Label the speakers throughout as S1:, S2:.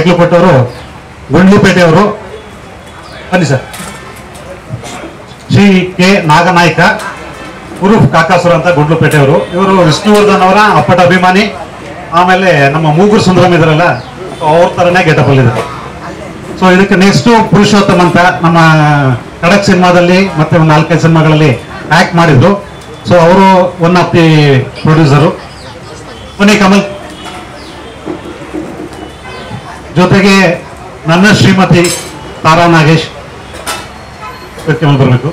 S1: ದೇಗ್ಲುಪಟ್ಟವರು, ಗುಂಡ್ಲುಪೇಟೆಯವರು. ಬನ್ನಿ sir. Shri K ನಾಗನಾಯ್ಕ ಉರುಫ್ Kakasura ಅಂತ ಗುಂಡ್ಲುಪೇಟೆಯವರು. ಇವರು ವಿಷ್ಣುವರ್ಧನ್ ಅವರ ಅಪ್ಪಟ ಅಭಿಮಾನಿ. ಆಮೇಲೆ ನಮ್ಮ ಮೂಗೂರು ಸುಂದರಂ ಇದ್ರಲ್ಲ, ಅವ್ರ ಥರನೇ ಗೆಟಪ್ ಅಲ್ಲಿದ್ದಾರೆ. ಸೊ ಇದಕ್ಕೆ ನೆಕ್ಸ್ಟ್ ಪುರುಷೋತ್ತಮ್ ಅಂತ ನಮ್ಮ ಖಡಕ್ ಸಿನಿಮಾದಲ್ಲಿ ಮತ್ತೆ ಒಂದು 4-5 ಸಿನಿಮಾಗಳಲ್ಲಿ ಆಕ್ಟ್ ಮಾಡಿದ್ರು. ಸೊ ಅವರು ಒನ್ ಆಫ್ ದಿ ಪ್ರೊಡ್ಯೂಸರು. ಬನ್ನಿ ಕಮಲ್. ಜೊತೆಗೆ ನನ್ನ ಶ್ರೀಮತಿ ತಾರಾ ನಾಗೇಶ್ ಬರಬೇಕು.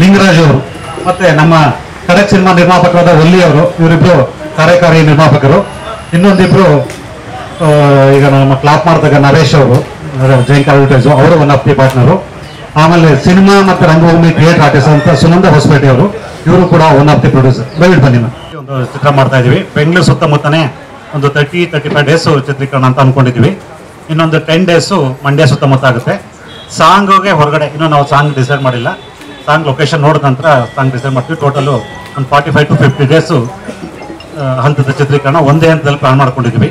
S1: ಲಿಂಗರಾಜ್ ಅವರು ಮತ್ತೆ ನಮ್ಮ ಖಡಕ್ ಸಿನಿಮಾ ನಿರ್ಮಾಪಕರಾದ ಒಲ್ಲಿ ಅವರು, ಇವರಿಬ್ರು ಕಾರ್ಯಕಾರಿ ನಿರ್ಮಾಪಕರು. ಇನ್ನೊಂದಿಬ್ರು ಈಗ ನಮ್ಮ ಕ್ಲಾಪ್ ಮಾಡಿದಾಗ ನರೇಶ್ ಅವರು, ಜೈನ್ ಅಡ್ವರ್ಟೈಸ್, ಅವರು ಒನ್ ಆಫ್ ದಿ ಪಾರ್ಟ್ನರು. ಆಮೇಲೆ ಸಿನಿಮಾ ಮತ್ತು ರಂಗಭೂಮಿ ಥಿಯೇಟರ್ ಆರ್ಟಿಸ್ಟ್ ಅಂತ ಸುನಂದ ಹೊಸಪೇಟೆ ಅವರು, ಇವರು ಕೂಡ ಒನ್ ಆಫ್ ದಿ ಪ್ರೊಡ್ಯೂಸರ್. ದಯವಿಟ್ಟು ಬನ್ನಿ. ಒಂದು ಚಿತ್ರ ಮಾಡ್ತಾ ಇದೀವಿ. ಬೆಂಗಳೂರು ಸುತ್ತಮುತ್ತನೇ ಒಂದು 30-35 ಡೇಸ್ ಚಿತ್ರೀಕರಣ ಅಂತ ಅನ್ಕೊಂಡಿದ್ವಿ. ಇನ್ನೊಂದು 10 ಡೇಸು ಮಂಡ್ಯ ಸುತ್ತಮುತ್ತ ಆಗುತ್ತೆ. ಸಾಂಗ್ಗೆ ಹೊರಗಡೆ ಇನ್ನೂ ನಾವು ಸಾಂಗ್ ಡಿಸೈಡ್ ಮಾಡಿಲ್ಲ. ಸಾಂಗ್ ಲೊಕೇಶನ್ ನೋಡಿದ ನಂತರ ಸಾಂಗ್ ಡಿಸೈಡ್ ಮಾಡ್ತೀವಿ. ಟೋಟಲು ಒಂದು 45 to 50 ಡೇಸು ಹಂತದ ಚಿತ್ರೀಕರಣ ಒಂದೇ ಹಂತದಲ್ಲಿ ಪ್ಲಾನ್ ಮಾಡ್ಕೊಂಡಿದ್ವಿ.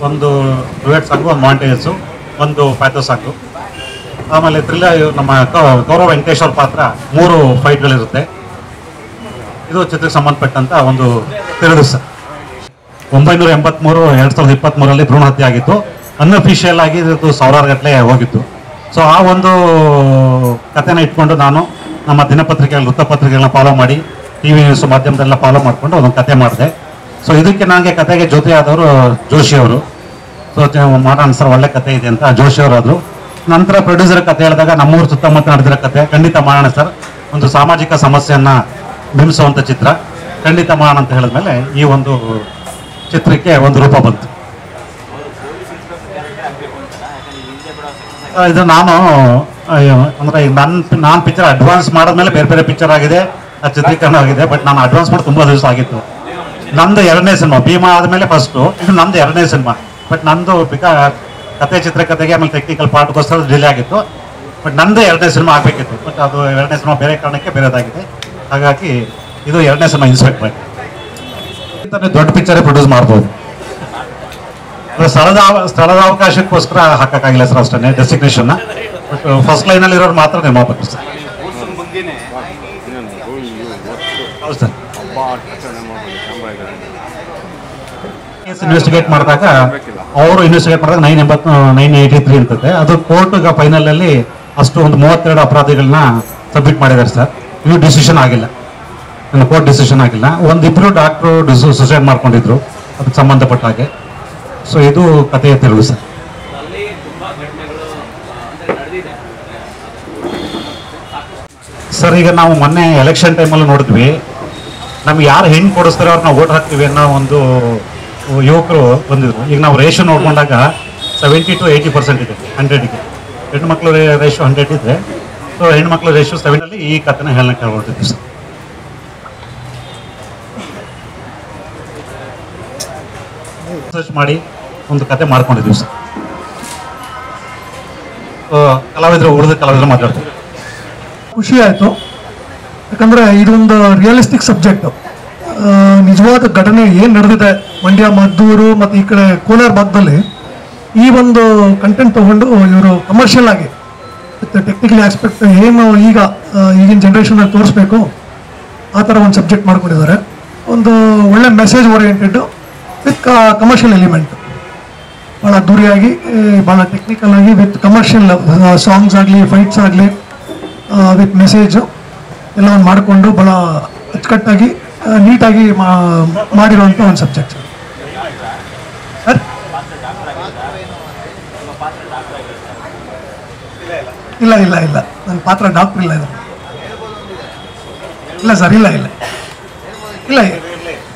S1: ಒಂದು ಡುಯೆಟ್ ಸಾಂಗು, ಒಂದು ಮಾಂಟೇಜಸ್ಸು, ಒಂದು ಪ್ಯಾಥೋ ಸಾಂಗು. ಆಮೇಲೆ ಥ್ರಿಲ್ಲರ್ ನಮ್ಮ ಗೌರವ್ ವೆಂಕಟೇಶ್ ಅವ್ರ ಪಾತ್ರ 3 ಫೈಟ್ಗಳಿರುತ್ತೆ. ಇದು ಚಿತ್ರಕ್ಕೆ ಸಂಬಂಧಪಟ್ಟಂತ ಒಂದು ತಿರುದಿಸ. 1983 2023 ಭ್ರೂಣ ಹತ್ಯೆ ಆಗಿತ್ತು. ಅನ್ಅಫಿಷಿಯಲ್ ಆಗಿ ಇದು 1000 ಗಟ್ಟಲೆ ಹೋಗಿತ್ತು. ಸೊ ಆ ಒಂದು ಕಥೆನ ಇಟ್ಕೊಂಡು ನಾನು ನಮ್ಮ ದಿನಪತ್ರಿಕೆಗಳ ವೃತ್ತಪತ್ರಿಕೆಗಳನ್ನ ಫಾಲೋ ಮಾಡಿ, ಟಿ ವಿ ನ್ಯೂಸ್ ಮಾಧ್ಯಮದೆಲ್ಲ ಫಾಲೋ ಮಾಡಿಕೊಂಡು ಒಂದು ಕತೆ ಮಾಡಿದೆ. ಸೊ ಇದಕ್ಕೆ ನನಗೆ ಕತೆಗೆ ಜೊತೆಯಾದವರು ಜೋಶಿ ಅವರು. ಸೊ ಮಾಡೋಣ ಸರ್, ಒಳ್ಳೆ ಕತೆ ಇದೆ ಅಂತ ಜೋಶಿ ಅವರಾದರು. ನಂತರ ಪ್ರೊಡ್ಯೂಸರ್ ಕತೆ ಹೇಳಿದಾಗ ನಮ್ಮೂರು ಸುತ್ತಮುತ್ತ ನಡೆದಿರೋ ಕತೆ, ಖಂಡಿತ ಮಾಡೋಣ ಸರ್, ಒಂದು ಸಾಮಾಜಿಕ ಸಮಸ್ಯೆಯನ್ನು ಬಿಂಬಿಸುವಂಥ ಚಿತ್ರ, ಖಂಡಿತ ಮಾಡೋಣ ಅಂತ ಹೇಳಿದ್ಮೇಲೆ ಈ ಒಂದು ಚಿತ್ರಕ್ಕೆ ಒಂದು ರೂಪ ಬಂತು. ಇದು ನಾನು ಅಂದರೆ ನಾನು ಪಿಕ್ಚರ್ ಅಡ್ವಾನ್ಸ್ ಮಾಡಿದ್ಮೇಲೆ ಬೇರೆ ಬೇರೆ ಪಿಕ್ಚರ್ ಆಗಿದೆ, ಆ ಚಿತ್ರೀಕರಣ ಆಗಿದೆ. ಬಟ್ ನಾನು ಅಡ್ವಾನ್ಸ್ ಮಾಡಿ ತುಂಬ ದಿವಸ ಆಗಿತ್ತು. ನಂದು 2ನೇ ಸಿನಿಮಾ, ಭೀಮಾ ಆದಮೇಲೆ ಫಸ್ಟು, ಇದು ನಂದು 2ನೇ ಸಿನಿಮಾ. ಬಟ್ ನಂದು ಕತೆ ಚಿತ್ರಕಥೆಗೆ ಆಮೇಲೆ ಟೆಕ್ನಿಕಲ್ ಪಾರ್ಟ್ಗೋಸ್ಕರ ಡಿಲೇ ಆಗಿತ್ತು. ಬಟ್ ನಂದು 2ನೇ ಸಿನಿಮಾ ಆಗಬೇಕಿತ್ತು. ಬಟ್ ಅದು 2ನೇ ಸಿನಿಮಾ ಬೇರೆ ಕಾರಣಕ್ಕೆ ಬೇರೆದಾಗಿದೆ. ಹಾಗಾಗಿ ಇದು 2ನೇ ಸಿನಿಮಾ ಇನ್ಸ್ಪೆಕ್ಟ್ ಮಾಡಿ ದೊಡ್ಡ ಪಿಕ್ಚರೇ ಪ್ರೊಡ್ಯೂಸ್ ಮಾಡ್ಬೋದು. ಸ್ಥಳದ ಅವಕಾಶಕ್ಕೋಸ್ಕರ ಹಾಕೋಕ್ಕಾಗಿಲ್ಲ ಸರ್, ಅಷ್ಟೇ ಡೆಸಿಗ್ನೇಷನ್ನ. ಬಟ್ ಫಸ್ಟ್ ಲೈನಲ್ಲಿ ಇರೋರು ಮಾತ್ರ ನಿರ್ಮಾಪಕರು ಸರ್. ಹೌದು ಸರ್. ಇನ್ವೆಸ್ಟಿಗೇಟ್ ಮಾಡಿದಾಗ ಅವರು ಇನ್ವೆಸ್ಟಿಗೇಟ್ ಮಾಡಿದಾಗ 983 ಅಂತದೆ. ಅದು ಕೋರ್ಟ್ ಫೈನಲಲ್ಲಿ ಅಷ್ಟು ಒಂದು 32 ಅಪರಾಧಿಗಳನ್ನ ಸಬ್ಮಿಟ್ ಮಾಡಿದ್ದಾರೆ ಸರ್. ಇನ್ನೂ ಡಿಸಿಷನ್ ಆಗಿಲ್ಲ, ಇನ್ನು ಕೋರ್ಟ್ ಡಿಸಿಷನ್ ಆಗಿಲ್ಲ. ಒಂದಿಬ್ರು ಡಾಕ್ಟ್ರು ಸುಸೈಡ್ ಮಾಡ್ಕೊಂಡಿದ್ರು ಅದಕ್ಕೆ ಸಂಬಂಧಪಟ್ಟ ಹಾಗೆ. ಸೊ ಇದು ಕಥೆಯ ತಿರುವು ಸರ್. ಸರ್, ಈಗ ನಾವು ಮೊನ್ನೆ ಎಲೆಕ್ಷನ್ ಟೈಮಲ್ಲಿ ನೋಡಿದ್ವಿ, ನಮ್ಗೆ ಯಾರು ಹೆಣ್ಣು ಕೊಡಿಸ್ತಾರೆ ಅವ್ರು ನಾವು ಓಟ್ ಹಾಕ್ತೀವಿ ಅನ್ನೋ ಒಂದು ಯುವಕರು ಬಂದಿದ್ರು. ಈಗ ನಾವು ರೇಷನ್ ನೋಡ್ಕೊಂಡಾಗ 70 to 80% ಇದೆ 100ಗೆ. ಹೆಣ್ಮಕ್ಳು ರೇಷು 100 ಇದೆ. ಸೊ ಹೆಣ್ಮಕ್ಳು ರೇಷು 7 ಈ ಕಥೆನ ಹೇಳಕ್ಕೆ ಹೇಳ್ಕೊಳ್ತಿದ್ವಿ ಸರ್. ರಿಸರ್ಚ್ ಮಾಡಿ ಒಂದು ಕತೆ ಮಾಡ್ಕೊಂಡಿದ್ವಿ ಸರ್. ಉಳಿದ ಕಲಾವಿದರು ಮಾತಾಡ್ತೀವಿ.
S2: ಖುಷಿ ಆಯಿತು, ಯಾಕಂದರೆ ಇದೊಂದು ರಿಯಲಿಸ್ಟಿಕ್ ಸಬ್ಜೆಕ್ಟು. ನಿಜವಾದ ಘಟನೆ ಏನು ನಡೆದಿದೆ ಮಂಡ್ಯ, ಮದ್ದೂರು ಮತ್ತು ಈ ಕಡೆ ಕೋಲಾರ ಭಾಗದಲ್ಲಿ, ಈ ಒಂದು ಕಂಟೆಂಟ್ ತೊಗೊಂಡು ಇವರು ಕಮರ್ಷಿಯಲ್ ಆಗಿ ವಿತ್ ಟೆಕ್ನಿಕಲ್ ಆಸ್ಪೆಕ್ಟ್ ಏನು ಈಗಿನ ಜನ್ರೇಷನಲ್ಲಿ ತೋರಿಸ್ಬೇಕು ಆ ಥರ ಒಂದು ಸಬ್ಜೆಕ್ಟ್ ಮಾಡ್ಕೊಂಡಿದ್ದಾರೆ. ಒಂದು ಒಳ್ಳೆ message oriented with commercial element, ಭಾಳ ಅದ್ದೂರಿಯಾಗಿ, ಭಾಳ ಟೆಕ್ನಿಕಲ್ ಆಗಿ, ವಿತ್ ಕಮರ್ಷಿಯಲ್ ಸಾಂಗ್ಸ್ ಆಗಲಿ, ಫೈಟ್ಸ್ ಆಗಲಿ, ವಿತ್ ಮೆಸೇಜು ಎಲ್ಲವನ್ನು ಮಾಡಿಕೊಂಡು ಭಾಳ ಅಚ್ಚುಕಟ್ಟಾಗಿ ನೀಟಾಗಿ ಮಾಡಿರುವಂಥ ಒಂದು ಸಬ್ಜೆಕ್ಟ್ ಸರ್. ಇಲ್ಲ ಇಲ್ಲ ಇಲ್ಲ, ನನ್ನ ಪಾತ್ರ ಡಾಕ್ಟ್ರ್ ಇಲ್ಲ. ಇಲ್ಲ ಸರ್, ಇಲ್ಲ ಇಲ್ಲ ಇಲ್ಲ,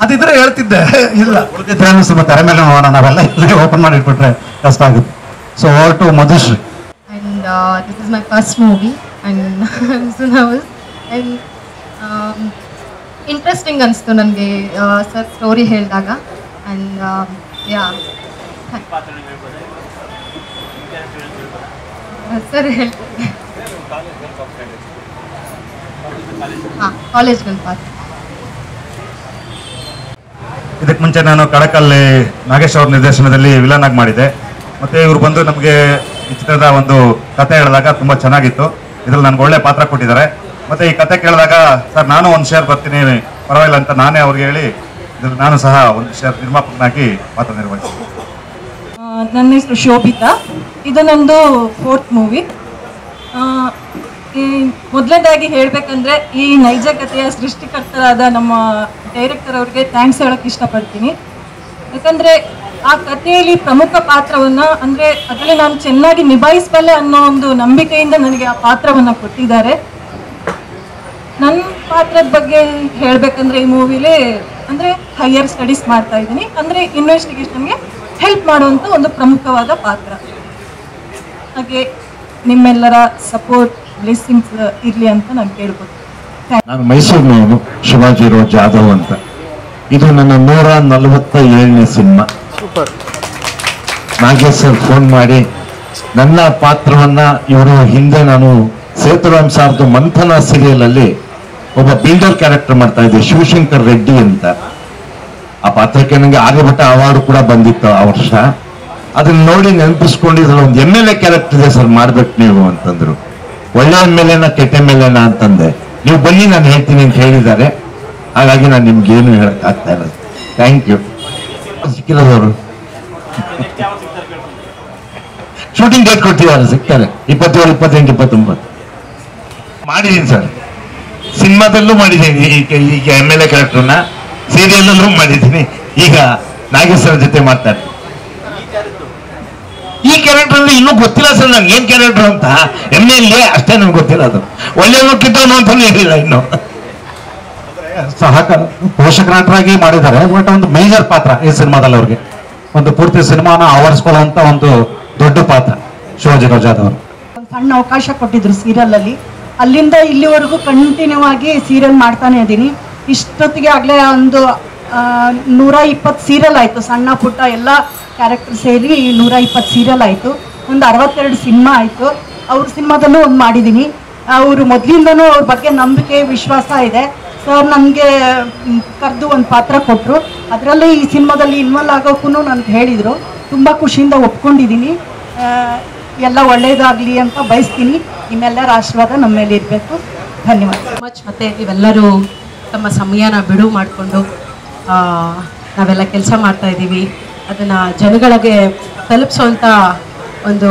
S2: ಅದಿದ್ರೆ ಹೇಳ್ತಿದ್ದೆ. ಇಲ್ಲ
S1: ತೆರೆ ಮೇಲೆ ನೋಡೋಣ, ನಾವೆಲ್ಲ ಓಪನ್ ಮಾಡಿ ಇಟ್ಬಿಟ್ರೆ ಕಷ್ಟ ಆಗುತ್ತೆ. So over to Madhushree.
S3: And this is my first movie and I'm so nervous and interesting ಅನಿಸ್ತು ನನಗೆ ಸರ್ ಸ್ಟೋರಿ ಹೇಳಿದಾಗ. ಆ್ಯಂಡ್ ಸರ್ ಹೇಳ್ತೀನಿ. ಹಾಂ, ಕಾಲೇಜ್ಗಳ ಪಾತ್ರ.
S4: ಇದಕ್ಕೆ ಮುಂಚೆ ನಾನು ಕಡಕಲ್ಲಿ ನಾಗೇಶ್ ಅವ್ರ ನಿರ್ದೇಶನದಲ್ಲಿ ವಿಲನ್ ಆಗಿ ಮಾಡಿದ್ದೆ. ಮತ್ತು ಇವರು ಬಂದು ನಮಗೆ ಈ ಚಿತ್ರದ ಒಂದು ಕತೆ ಹೇಳಿದಾಗ ತುಂಬ ಚೆನ್ನಾಗಿತ್ತು. ಇದ್ರಲ್ಲಿ ನನಗೆ ಒಳ್ಳೆ ಪಾತ್ರ ಕೊಟ್ಟಿದ್ದಾರೆ. ಮತ್ತು ಈ ಕತೆ ಕೇಳಿದಾಗ ಸರ್ ನಾನು ಒಂದು ಶೇರ್ ಬರ್ತೀನಿ ಪರವಾಗಿಲ್ಲ ಅಂತ ನಾನೇ ಅವ್ರಿಗೆ ಹೇಳಿ ಇದ್ರಲ್ಲಿ ನಾನು ಸಹ ಒಂದು ಶೇರ್ ನಿರ್ಮಾಪಕನಾಗಿ ಪಾತ್ರ ನಿರ್ವಹಿಸ್ತೀನಿ.
S5: ನನ್ನ ಹೆಸರು ಶೋಭಿತಾ. ಇದು ನಮ್ಮದು 4th ಮೂವಿ. ಈ ಮೊದಲನೇದಾಗಿ ಹೇಳಬೇಕಂದ್ರೆ ಈ ನೈಜ ಕಥೆಯ ಸೃಷ್ಟಿಕರ್ತರಾದ ನಮ್ಮ ಡೈರೆಕ್ಟರ್ ಅವ್ರಿಗೆ ಥ್ಯಾಂಕ್ಸ್ ಹೇಳೋಕ್ಕೆ ಇಷ್ಟಪಡ್ತೀನಿ. ಯಾಕಂದರೆ ಆ ಕಥೆಯಲ್ಲಿ ಪ್ರಮುಖ ಪಾತ್ರವನ್ನು ಅಂದರೆ ಅದರಲ್ಲಿ ನಾನು ಚೆನ್ನಾಗಿ ನಿಭಾಯಿಸಬಲ್ಲೆ ಅನ್ನೋ ಒಂದು ನಂಬಿಕೆಯಿಂದ ನನಗೆ ಆ ಪಾತ್ರವನ್ನು ಕೊಟ್ಟಿದ್ದಾರೆ. ನನ್ನ ಪಾತ್ರದ ಬಗ್ಗೆ ಹೇಳಬೇಕಂದ್ರೆ ಈ ಮೂವಿಲಿ ಅಂದರೆ ಹೈಯರ್ ಸ್ಟಡೀಸ್ ಮಾಡ್ತಾ ಇದ್ದೀನಿ. ಅಂದರೆ ಇನ್ವೆಸ್ಟಿಗೇಷನ್ಗೆ ಹೆಲ್ಪ್ ಮಾಡುವಂಥ ಒಂದು ಪ್ರಮುಖವಾದ ಪಾತ್ರ. ಹಾಗೆ ನಿಮ್ಮೆಲ್ಲರ ಸಪೋರ್ಟ್ ಬ್ಲೆಸ್ಸಿಂಗ್ಸ್ ಇರಲಿ ಅಂತ ನಾನು ಕೇಳ್ಬೋದು.
S6: ನಾನು ಮೈಸೂರಿನವನು, ಶಿವಾಜಿರಾವ್ ಜಾಧವ್ ಅಂತ. ಇದು ನನ್ನ 147ನೇ ಸಿನಿಮಾ. ನಾಗೇಶ್ ಸರ್ ಫೋನ್ ಮಾಡಿ ನನ್ನ ಪಾತ್ರವನ್ನ ಇವರು ಹಿಂದೆ ನಾನು ಸೇತುರಾಮ್ ಸಾರ್ದು ಮಂಥನ ಸೀರಿಯಲ್ ಅಲ್ಲಿ ಒಬ್ಬ ಬಿಲ್ಡರ್ ಕ್ಯಾರೆಕ್ಟರ್ ಮಾಡ್ತಾ ಇದ್ದೆ, ಶಿವಶಂಕರ್ ರೆಡ್ಡಿ ಅಂತ. ಆ ಪಾತ್ರಕ್ಕೆ ನನಗೆ ಆರ್ಯಭಟ ಅವಾರ್ಡ್ ಕೂಡ ಬಂದಿತ್ತು ಆ ವರ್ಷ. ಅದನ್ನ ನೋಡಿ ನೆನಪಿಸ್ಕೊಂಡಿದ್ರು, ಒಂದು MLA ಕ್ಯಾರೆಕ್ಟರ್ ಇದೆ ಸರ್ ಮಾಡ್ಬೇಕು ನೀವು ಅಂತಂದ್ರು. ಒಳ್ಳೆ MLAನ ಕೆಟ್ಟ MLAನ ಅಂತಂದೆ. ನೀವು ಬನ್ನಿ ನಾನು ಹೇಳ್ತೀನಿ ಅಂತ ಹೇಳಿದ್ದಾರೆ. ಹಾಗಾಗಿ ನಾನು ನಿಮ್ಗೆ ಏನು ಹೇಳಕ್ ಆಗ್ತಾ ಇಲ್ಲ. Thank you. ಸಿಕ್ಕಿರೋದವರು ಶೂಟಿಂಗ್ ಡೇಟ್ ಕೊಡ್ತಿದ್ದಾರೆ, ಸಿಗ್ತಾರೆ 27, 28, 29 ಮಾಡಿದೀನಿ ಸರ್. ಸಿನಿಮಾದಲ್ಲೂ ಮಾಡಿದ್ದೀನಿ, ಈಗ MLA ಕ್ಯಾರೆಕ್ಟರ್ನ ಸೀರಿಯಲ್ಲೂ ಮಾಡಿದ್ದೀನಿ. ಈಗ ನಾಗೇಶ್ವರ ಜೊತೆ ಮಾತಾಡ್ತೀನಿ. ಈ ಕ್ಯಾರೆಕ್ಟರ್ ಅಂದ್ರೆ ಇನ್ನೂ ಗೊತ್ತಿಲ್ಲ ಸರ್ ನಂಗೆ ಏನ್ ಕ್ಯಾರೆಕ್ಟರ್ ಅಂತ. MLA ಅಷ್ಟೇ ನನ್ಗೆ ಗೊತ್ತಿರೋದು. ಒಳ್ಳೆಯವನು ಕಿಟ್ಟವನು ಅಂತಾನು ಹೇಳಿಲ್ಲ ಇನ್ನು.
S1: ಸಹಕಾರ ಪೋಷಕ ನಟರಾಗಿ ಮಾಡಿದ್ದಾರೆ. ಬಟ್ ಒಂದು ಮೇಜರ್ ಪಾತ್ರ ಈ ಸಿನಿಮಾದಲ್ಲಿ ಅವ್ರಿಗೆ ಒಂದು ಪೂರ್ತಿ ಸಿನಿಮಾನ ಆವರಿಸ್ಕೊಳ್ಳುವಂತ ಒಂದು ದೊಡ್ಡ ಪಾತ್ರ ಶಿವಾಜಿರಾವ್ ಜಾಧವ್ ಅವರು.
S7: ಒಂದು ಸಣ್ಣ ಅವಕಾಶ ಕೊಟ್ಟಿದ್ರು ಸೀರಿಯಲಲ್ಲಿ. ಅಲ್ಲಿಂದ ಇಲ್ಲಿವರೆಗೂ ಕಂಟಿನ್ಯೂ ಆಗಿ ಸೀರಿಯಲ್ ಮಾಡ್ತಾನೆ ಇದ್ದೀನಿ. ಇಷ್ಟೊತ್ತಿಗೆ ಆಗಲೇ ಒಂದು 120 ಸೀರಿಯಲ್ ಆಯಿತು. ಸಣ್ಣ ಪುಟ್ಟ ಎಲ್ಲ ಕ್ಯಾರೆಕ್ಟರ್ ಸೇರಿ 120 ಸೀರಿಯಲ್ ಆಯಿತು. ಒಂದು 62 ಸಿನಿಮಾ ಆಯಿತು. ಅವ್ರ ಸಿನಿಮಾದಲ್ಲೂ ಒಂದು ಮಾಡಿದ್ದೀನಿ. ಅವರು ಮೊದಲಿಂದನೂ ಅವ್ರ ಬಗ್ಗೆ ನಂಬಿಕೆ ವಿಶ್ವಾಸ ಇದೆ. ಸರ್ ನನಗೆ ಕರೆದು ಒಂದು ಪಾತ್ರ ಕೊಟ್ಟರು. ಅದರಲ್ಲಿ ಈ ಸಿನಿಮಾದಲ್ಲಿ ಇನ್ವಾಲ್ವ್ ಆಗೋಕ್ಕೂ ನನಗೆ ಹೇಳಿದರು. ತುಂಬ ಖುಷಿಯಿಂದ ಒಪ್ಕೊಂಡಿದ್ದೀನಿ. ಎಲ್ಲ ಒಳ್ಳೆಯದಾಗಲಿ ಅಂತ ಬಯಸ್ತೀನಿ. ನಿಮ್ಮೆಲ್ಲರ ಆಶೀರ್ವಾದ ನಮ್ಮ ಮೇಲೆ ಇರಬೇಕು. ಧನ್ಯವಾದ.
S8: ಮತ್ತು ನೀವೆಲ್ಲರೂ ತಮ್ಮ ಸಮಯನ ಬಿಡುವು ಮಾಡಿಕೊಂಡು ನಾವೆಲ್ಲ ಕೆಲಸ ಮಾಡ್ತಾಯಿದ್ದೀವಿ. ಅದನ್ನು ಜನಗಳಿಗೆ ತಲುಪಿಸೋವಂಥ ಒಂದು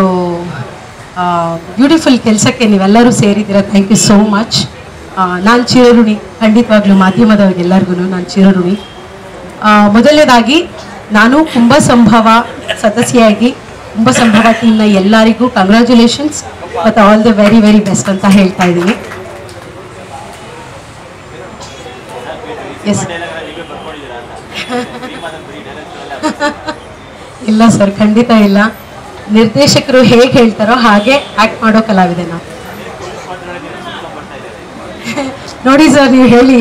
S8: ಬ್ಯೂಟಿಫುಲ್ ಕೆಲಸಕ್ಕೆ ನೀವೆಲ್ಲರೂ ಸೇರಿದ್ದೀರ. Thank you so much. ನಾನು ಚಿರಋಣಿ, ಖಂಡಿತವಾಗ್ಲೂ ಮಾಧ್ಯಮದವ್ರಿಗೆಲ್ಲರಿಗೂ ನಾನು ಚಿರಋಣಿ. ಮೊದಲನೇದಾಗಿ ನಾನು ಕುಂಭ ಸಂಭವ ಸದಸ್ಯೆಯಾಗಿ ಕುಂಭ ಸಂಭವ ಟೀಮ್ನ ಎಲ್ಲರಿಗೂ ಕಂಗ್ರ್ಯಾಚುಲೇಷನ್ಸ್ ಮತ್ತು all the very very best ಅಂತ ಹೇಳ್ತಾ ಇದ್ದೀನಿ. ಎಸ್ ಇಲ್ಲ ಸರ್, ಖಂಡಿತ ಇಲ್ಲ. ನಿರ್ದೇಶಕರು ಹೇಗೆ ಹೇಳ್ತಾರೋ ಹಾಗೆ ಆ್ಯಕ್ಟ್ ಮಾಡೋ ಕಲಾವಿದೆ ನಾನು. ನೋಡಿ ಸರ್, ನೀವು ಹೇಳಿ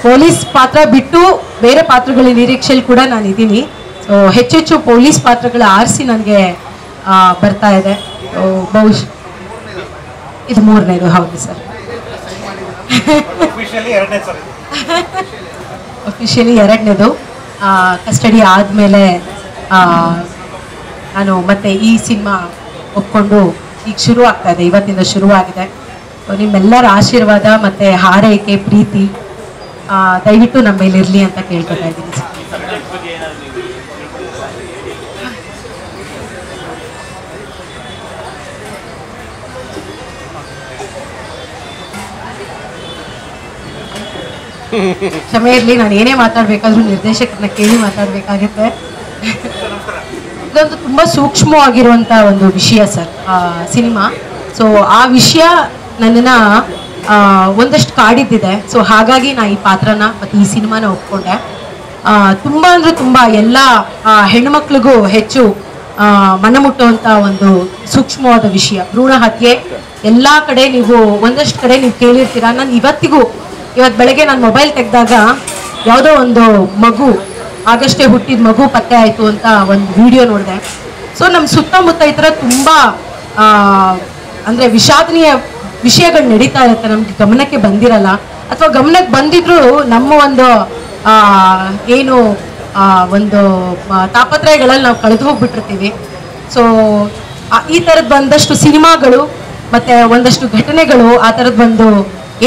S8: ಪೊಲೀಸ್ ಪಾತ್ರ ಬಿಟ್ಟು ಬೇರೆ ಪಾತ್ರಗಳ ನಿರೀಕ್ಷೆಯಲ್ಲಿ ಕೂಡ ನಾನು ಇದ್ದೀನಿ. ಸೊ ಹೆಚ್ಚೆಚ್ಚು ಪೊಲೀಸ್ ಪಾತ್ರಗಳ ಆರಿಸಿ ನನಗೆ ಬರ್ತಾ ಇದೆ. ಬಹುಶಃ ಇದು 3ನೇದು. ಹೌದು ಸರ್, ಅಫಿಷಿಯಲಿ 2ನೇದು. ಕಸ್ಟಡಿ ಆದಮೇಲೆ ನಾನು ಮತ್ತೆ ಈ ಸಿನಿಮಾ ಒಪ್ಕೊಂಡು ಈಗ ಶುರು ಆಗ್ತಾ ಇದೆ. ಇವತ್ತಿಂದ ಶುರುವಾಗಿದೆ. ನಿಮ್ಮೆಲ್ಲರ ಆಶೀರ್ವಾದ ಮತ್ತು ಹಾರೈಕೆ ಪ್ರೀತಿ ದಯವಿಟ್ಟು ನಮ್ಮ ಮೇಲೆ ಇರಲಿ ಅಂತ ಕೇಳ್ಕೊತಾ ಇದ್ದೀನಿ. ಕ್ಷಮೆ ಇರಲಿ, ನಾನು ಏನೇ ಮಾತಾಡಬೇಕಾದ್ರೂ ನಿರ್ದೇಶಕರನ್ನ ಕೇಳಿ ಮಾತಾಡಬೇಕಾಗುತ್ತೆ. ಇದೊಂದು ತುಂಬ ಸೂಕ್ಷ್ಮವಾಗಿರುವಂಥ ಒಂದು ವಿಷಯ ಸರ್ ಸಿನಿಮಾ. ಸೊ ಆ ವಿಷಯ ನನ್ನನ್ನು ಒಂದಷ್ಟು ಕಾಡಿದ್ದಿದೆ. ಸೊ ಹಾಗಾಗಿ ನಾನು ಈ ಪಾತ್ರನ ಮತ್ತು ಈ ಸಿನಿಮಾನ ಒಪ್ಕೊಂಡೆ. ತುಂಬ ಅಂದರೆ ತುಂಬ ಎಲ್ಲ ಹೆಣ್ಣುಮಕ್ಳಿಗೂ ಹೆಚ್ಚು ಮನಮುಟ್ಟುವಂಥ ಒಂದು ಸೂಕ್ಷ್ಮವಾದ ವಿಷಯ ಭ್ರೂಣ ಹತ್ಯೆ. ಎಲ್ಲ ಕಡೆ ನೀವು ಒಂದಷ್ಟು ಕಡೆ ನೀವು ಕೇಳಿರ್ತೀರ. ನಾನು ಇವತ್ತು ಬೆಳಗ್ಗೆ ನಾನು ಮೊಬೈಲ್ ತೆಗೆದಾಗ ಯಾವುದೋ ಒಂದು ಮಗು, ಆಗಷ್ಟೇ ಹುಟ್ಟಿದ ಮಗು ಪತ್ತೆ ಆಯಿತು ಅಂತ ಒಂದು ವಿಡಿಯೋ ನೋಡಿದೆ. ಸೊ ನಮ್ಮ ಸುತ್ತಮುತ್ತ ಈ ಥರ ತುಂಬ ಅಂದರೆ ವಿಷಾದನೀಯ ವಿಷಯಗಳು ನಡೀತಾ ಇರುತ್ತೆ. ನಮಗೆ ಗಮನಕ್ಕೆ ಬಂದಿರಲ್ಲ, ಅಥವಾ ಗಮನಕ್ಕೆ ಬಂದಿದ್ರು ನಮ್ಮ ಒಂದು ಏನು ಒಂದು ತಾಪತ್ರಯಗಳಲ್ಲಿ ನಾವು ಕಳೆದು ಹೋಗ್ಬಿಟ್ಟಿರ್ತೀವಿ. ಸೊ ಈ ಥರದ್ದು ಒಂದಷ್ಟು ಸಿನಿಮಾಗಳು ಮತ್ತು ಒಂದಷ್ಟು ಘಟನೆಗಳು ಆ ಥರದ್ದು ಒಂದು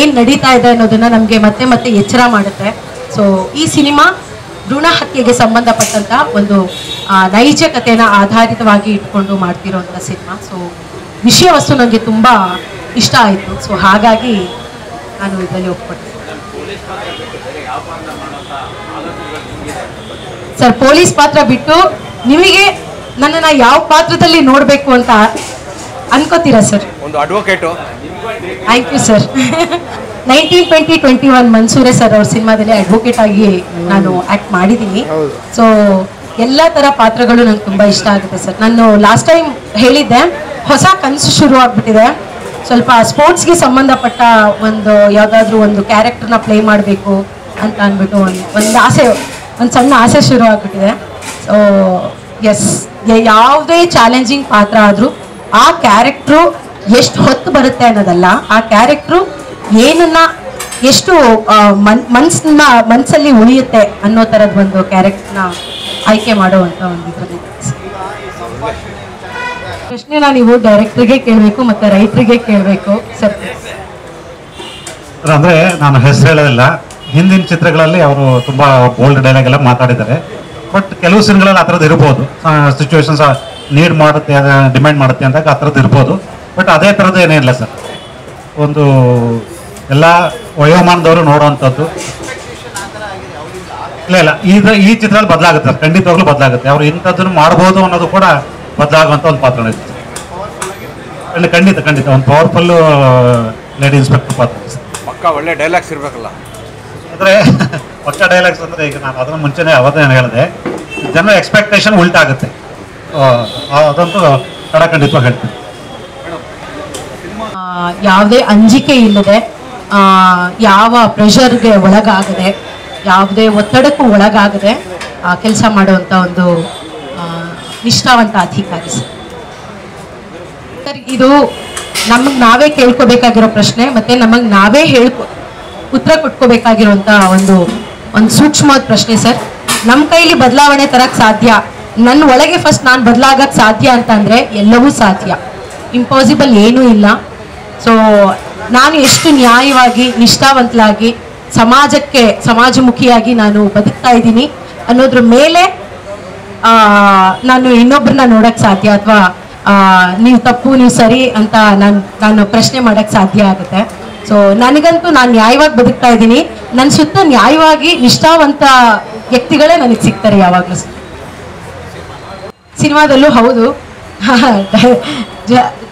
S8: ಏನು ನಡೀತಾ ಇದೆ ಅನ್ನೋದನ್ನು ನಮಗೆ ಮತ್ತೆ ಮತ್ತೆ ಎಚ್ಚರ ಮಾಡುತ್ತೆ. ಸೊ ಈ ಸಿನಿಮಾ ಭ್ರೂಣ ಹತ್ಯೆಗೆ ಸಂಬಂಧಪಟ್ಟಂಥ ಒಂದು ನೈಜ ಕಥೆನ ಆಧಾರಿತವಾಗಿ ಇಟ್ಕೊಂಡು ಮಾಡ್ತಿರೋಂಥ ಸಿನಿಮಾ. ಸೊ ವಿಷಯ ವಸ್ತು ನನಗೆ ತುಂಬ ಇಷ್ಟ ಆಯಿತು. ಸೊ ಹಾಗಾಗಿ ನಾನು ಇದರಲ್ಲಿ ಒಪ್ಪಿಕೊಟ್ಟೆ. ಸರ್, ಪೊಲೀಸ್ ಪಾತ್ರ ಬಿಟ್ಟು ನಿಮಗೆ ನನ್ನನ್ನು ಯಾವ ಪಾತ್ರದಲ್ಲಿ ನೋಡಬೇಕು ಅಂತ ಅನ್ಕೋತೀರಾ ಸರ್?
S9: ಒಂದು advocate.
S8: Thank you sir. 1920-21 Mansore sir ಅವ್ರ ಸಿನಿಮಾದಲ್ಲಿ ಅಡ್ವೊಕೇಟ್ ಆಗಿ ನಾನು ಆ್ಯಕ್ಟ್ ಮಾಡಿದ್ದೀನಿ. ಸೊ ಎಲ್ಲ ಥರ ಪಾತ್ರಗಳು ನಂಗೆ ತುಂಬ ಇಷ್ಟ ಆಗುತ್ತೆ ಸರ್. ನಾನು ಲಾಸ್ಟ್ ಟೈಮ್ ಹೇಳಿದ್ದೆ, ಹೊಸ ಕನಸು ಶುರು ಆಗ್ಬಿಟ್ಟಿದೆ. ಸ್ವಲ್ಪ ಸ್ಪೋರ್ಟ್ಸ್ಗೆ ಸಂಬಂಧಪಟ್ಟ ಒಂದು ಯಾವುದಾದ್ರೂ ಒಂದು ಕ್ಯಾರೆಕ್ಟರ್ನ ಪ್ಲೇ ಮಾಡಬೇಕು ಅಂತ ಅಂದ್ಬಿಟ್ಟು ಒಂದು ಆಸೆ, ಒಂದು ಸಣ್ಣ ಆಸೆ ಶುರು ಆಗ್ಬಿಟ್ಟಿದೆ. ಸೊ ಎಸ್, ಯಾವುದೇ ಚಾಲೆಂಜಿಂಗ್ ಪಾತ್ರ ಆದರೂ ಆ ಕ್ಯಾರೆಕ್ಟ್ರು ಎಷ್ಟು ಹೊತ್ತು ಬರುತ್ತೆ ಅನ್ನೋದಲ್ಲ, ಆ ಕ್ಯಾರೆಕ್ಟ್ರು ಏನನ್ನ ಎಷ್ಟು ಮನಸ್ಸಲ್ಲಿ ಉಳಿಯುತ್ತೆ ಅನ್ನೋ ಥರದ ಒಂದು ಕ್ಯಾರೆಕ್ಟರ್ನ ಆಯ್ಕೆ ಮಾಡುವಂಥ ಒಂದು ಇದರಲ್ಲಿ ಪ್ರಶ್ನೆನ ನೀವು ಡೈರೆಕ್ಟ್ರಿಗೆ ಕೇಳಬೇಕು ಮತ್ತು ರೈಟ್ರಿಗೆ ಕೇಳಬೇಕು ಸರ್.
S1: ಅಂದರೆ ನಾನು ಹೆಸರು ಹೇಳೋದಿಲ್ಲ, ಹಿಂದಿನ ಚಿತ್ರಗಳಲ್ಲಿ ಅವರು ತುಂಬ ಬೋಲ್ಡ್ ಡೈಲಾಗ್ ಎಲ್ಲ ಮಾತಾಡಿದ್ದಾರೆ. ಬಟ್ ಕೆಲವು ಸಿನಿಮಾಗಳಲ್ಲಿ ಆ ಥರದ್ದು ಇರ್ಬೋದು, ಸಿಚುವೇಶನ್ಸ್ ನೀಡ್ ಮಾಡುತ್ತೆ, ಡಿಮ್ಯಾಂಡ್ ಮಾಡುತ್ತೆ ಅಂದಾಗ ಆ ಥರದ್ದು ಇರ್ಬೋದು. ಬಟ್ ಅದೇ ಥರದ್ದು ಏನಿಲ್ಲ ಸರ್. ಒಂದು ಎಲ್ಲ ವಯೋಮಾನದವರು ನೋಡುವಂಥದ್ದು ಇಲ್ಲ ಈ ಚಿತ್ರದಲ್ಲಿ ಬದಲಾಗುತ್ತೆ ಸರ್, ಖಂಡಿತವಾಗ್ಲೂ ಬದಲಾಗುತ್ತೆ. ಅವ್ರು ಇಂಥದ್ದನ್ನು ಮಾಡ್ಬೋದು ಅನ್ನೋದು ಕೂಡ ಬದಲಾಗುವಂಥ ಒಂದು ಪಾತ್ರ ಇದೆ. ಖಂಡಿತ ಒಂದು ಪವರ್ಫುಲ್ ಲೇಡಿ ಇನ್ಸ್ಪೆಕ್ಟರ್ ಪಾತ್ರ.
S9: ಪಕ್ಕ ಒಳ್ಳೆ ಡೈಲಾಗ್ಸ್ ಇರಬೇಕಲ್ಲ.
S1: ಅಂದರೆ ಪಕ್ಕ ಡೈಲಾಗ್ಸ್ ಅಂದರೆ ಈಗ ನಾನು ಅದನ್ನು ಮುಂಚೆನೇ ಅವತ್ತೇ ಹೇಳಿದೆ, ಜನರ ಎಕ್ಸ್ಪೆಕ್ಟೇಷನ್ ಉಲ್ಟಾಗುತ್ತೆ. ಅದಂತೂ ಖಂಡಿತವಾಗಿ ಹೇಳ್ತೀನಿ.
S8: ಯಾವುದೇ ಅಂಜಿಕೆ ಇಲ್ಲದೆ, ಯಾವ ಪ್ರೆಷರ್ಗೆ ಒಳಗಾಗದೆ, ಯಾವುದೇ ಒತ್ತಡಕ್ಕೂ ಒಳಗಾಗದೆ ಕೆಲಸ ಮಾಡುವಂಥ ಒಂದು ನಿಷ್ಠಾವಂತ ಅಧಿಕಾರಿ ಸರ್. ಇದು ನಮಗೆ ನಾವೇ ಕೇಳ್ಕೋಬೇಕಾಗಿರೋ ಪ್ರಶ್ನೆ, ಮತ್ತು ನಮಗೆ ನಾವೇ ಉತ್ತರ ಕೊಟ್ಕೋಬೇಕಾಗಿರುವಂಥ ಒಂದು ಸೂಕ್ಷ್ಮವಾದ ಪ್ರಶ್ನೆ ಸರ್. ನಮ್ಮ ಕೈಲಿ ಬದಲಾವಣೆ ತರಕ್ಕೆ ಸಾಧ್ಯ, ನನ್ನ ಒಳಗೆ ಫಸ್ಟ್ ನಾನು ಬದಲಾಗಕ್ಕೆ ಸಾಧ್ಯ ಅಂತ ಅಂದರೆ ಎಲ್ಲವೂ ಸಾಧ್ಯ, ಇಂಪಾಸಿಬಲ್ ಏನೂ ಇಲ್ಲ. ಸೊ ನಾನು ಎಷ್ಟು ನ್ಯಾಯವಾಗಿ ನಿಷ್ಠಾವಂತಲಾಗಿ ಸಮಾಜಮುಖಿಯಾಗಿ ನಾನು ಬದುಕ್ತಾ ಇದ್ದೀನಿ ಅನ್ನೋದ್ರ ಮೇಲೆ ನಾನು ಇನ್ನೊಬ್ಬರನ್ನ ನೋಡೋಕ್ಕೆ ಸಾಧ್ಯ, ಅಥವಾ ನೀವು ತಪ್ಪು ನೀವು ಸರಿ ಅಂತ ನಾನು ಪ್ರಶ್ನೆ ಮಾಡೋಕ್ಕೆ ಸಾಧ್ಯ ಆಗುತ್ತೆ. ಸೊ ನನಗಂತೂ ನಾನು ನ್ಯಾಯವಾಗಿ ಬದುಕ್ತಾ ಇದ್ದೀನಿ, ನನ್ನ ಸುತ್ತ ನ್ಯಾಯವಾಗಿ ನಿಷ್ಠಾವಂತ ವ್ಯಕ್ತಿಗಳೇ ನನಗೆ ಸಿಗ್ತಾರೆ ಯಾವಾಗಲೂ. ಸಿನಿಮಾದಲ್ಲೂ ಹೌದು,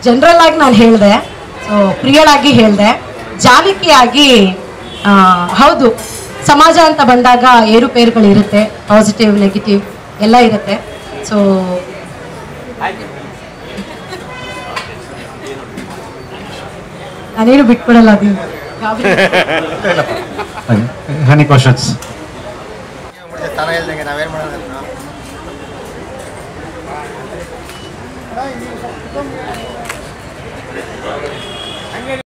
S8: ಜನರಲ್ ಆಗಿ ನಾನು ಹೇಳಿದೆ, ಸೊ ಪ್ರಿಯಳಾಗಿ ಹೇಳಿದೆ, ಜಾನಕಿಯಾಗಿ ಹೌದು, ಸಮಾಜ ಅಂತ ಬಂದಾಗ ಏರುಪೇರುಗಳಿರುತ್ತೆ, ಪಾಸಿಟಿವ್ ನೆಗೆಟಿವ್ ಎಲ್ಲ ಇರುತ್ತೆ. ಸೊ ನಾನೇನು ಬಿಟ್ಕೊಡಲ್ಲ. ಅದು
S1: ಎನಿ ಕ್ವಶನ್ಸ್?
S10: ನಾವೇನು ಮಾಡೋದು? ಹಂಗೆ